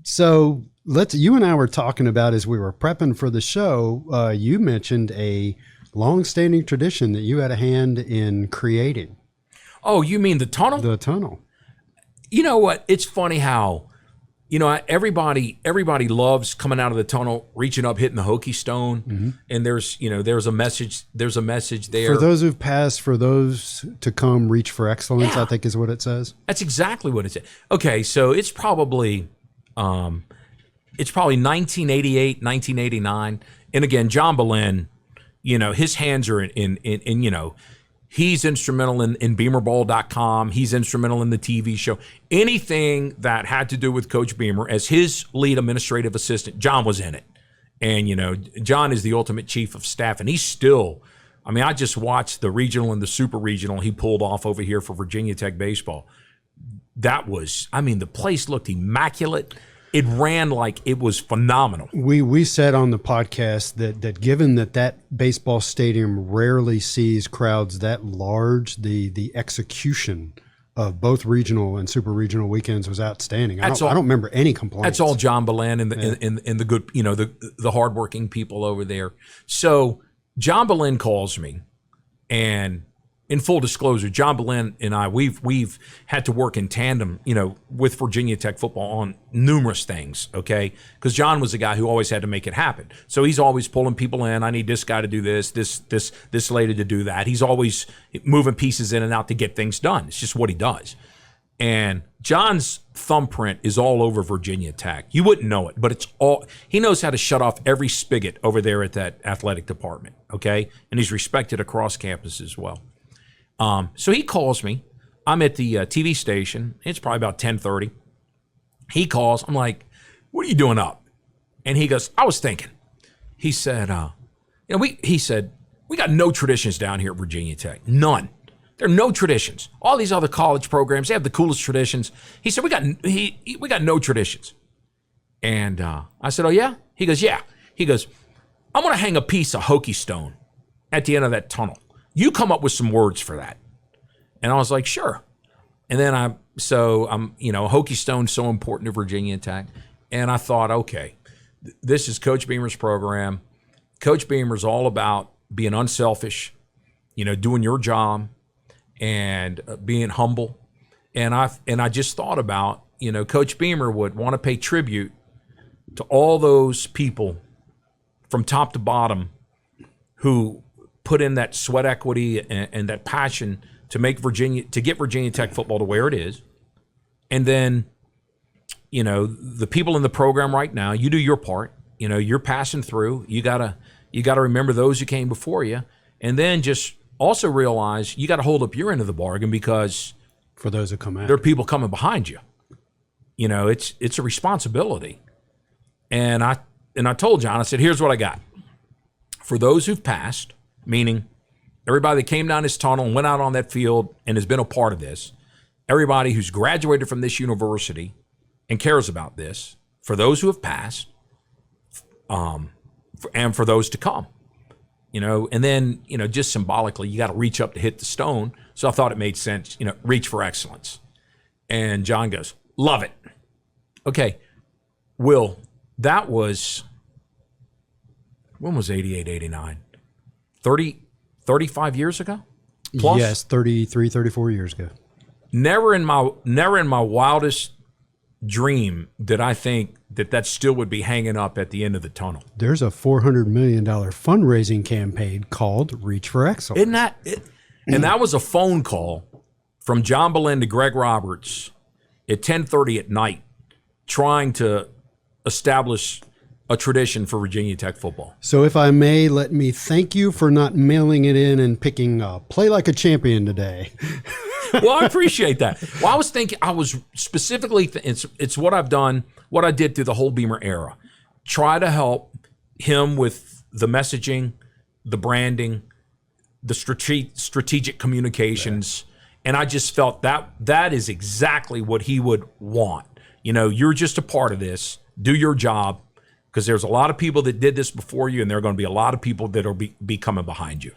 So you and I were talking about as we were prepping for the show, you mentioned a long-standing tradition that you had a hand in creating. Oh, you mean the tunnel? The tunnel. You know what? It's funny how, everybody loves coming out of the tunnel, reaching up, hitting the Hokie Stone, and there's a message there. For those who've passed, for those to come, reach for excellence, I think is what it says. That's exactly what it says. Okay, so it's probably 1988, 1989. And again, John Boleyn, his hands are in he's instrumental in BeamerBall.com. He's instrumental in the TV show. Anything that had to do with Coach Beamer as his lead administrative assistant, John was in it. And, John is the ultimate chief of staff. And he's still, I just watched the regional and the super regional he pulled off over here for Virginia Tech baseball. That was, the place looked immaculate. It ran like it was phenomenal. We said on the podcast that given that baseball stadium rarely sees crowds that large, the execution of both regional and super regional weekends was outstanding. I don't remember any complaints. That's all John Boleyn and the good, the hardworking people over there. So John Boleyn calls me, and in full disclosure, John Boleyn and I, we've had to work in tandem, with Virginia Tech football on numerous things, okay? Because John was the guy who always had to make it happen. So he's always pulling people in. I need this guy to do this lady to do that. He's always moving pieces in and out to get things done. It's just what he does. And John's thumbprint is all over Virginia Tech. You wouldn't know it, but he knows how to shut off every spigot over there at that athletic department, okay? And he's respected across campus as well. So he calls me. I'm at the TV station. It's probably about 10:30. He calls. I'm like, "What are you doing up?" And he goes, "I was thinking." He said, we got no traditions down here at Virginia Tech. None. There are no traditions. All these other college programs, they have the coolest traditions. He said, we got no traditions." And I said, "Oh yeah?" He goes, "Yeah." He goes, "I'm going to hang a piece of Hokie Stone at the end of that tunnel. You come up with some words for that." And I was like, "Sure." And then Hokie Stone's so important to Virginia Tech. And I thought, okay, this is Coach Beamer's program. Coach Beamer's all about being unselfish, doing your job and being humble. And I just thought about, Coach Beamer would want to pay tribute to all those people from top to bottom who put in that sweat equity and that passion to get Virginia Tech football to where it is. And then, the people in the program right now, you do your part. You're passing through. You gotta remember those who came before you, and then just also realize you got to hold up your end of the bargain, because for those who come out, there are people coming behind you. It's a responsibility. And I told John, I said, "Here's what I got. For those who've passed," meaning everybody that came down this tunnel and went out on that field and has been a part of this, everybody who's graduated from this university and cares about this, for those who have passed, and for those to come, and then, just symbolically, you got to reach up to hit the stone. So I thought it made sense, reach for excellence. And John goes, "Love it." Okay, Will, that was, when was 88, 89? 35 years ago? Plus? Yes, 33, 34 years ago. Never in my wildest dream did I think that still would be hanging up at the end of the tunnel. There's a $400 million fundraising campaign called Reach for Excellence. Isn't that it? And that was a phone call from John Boleyn to Greg Roberts at 10:30 at night, trying to establish a tradition for Virginia Tech football. So if I may, let me thank you for not mailing it in and picking Play Like a Champion today. Well, I appreciate that. Well, I was specifically, it's what I've done, what I did through the whole Beamer era. Try to help him with the messaging, the branding, the strategic communications. Yeah. And I just felt that is exactly what he would want. You're just a part of this. Do your job. Because there's a lot of people that did this before you, and there are going to be a lot of people that will be coming behind you.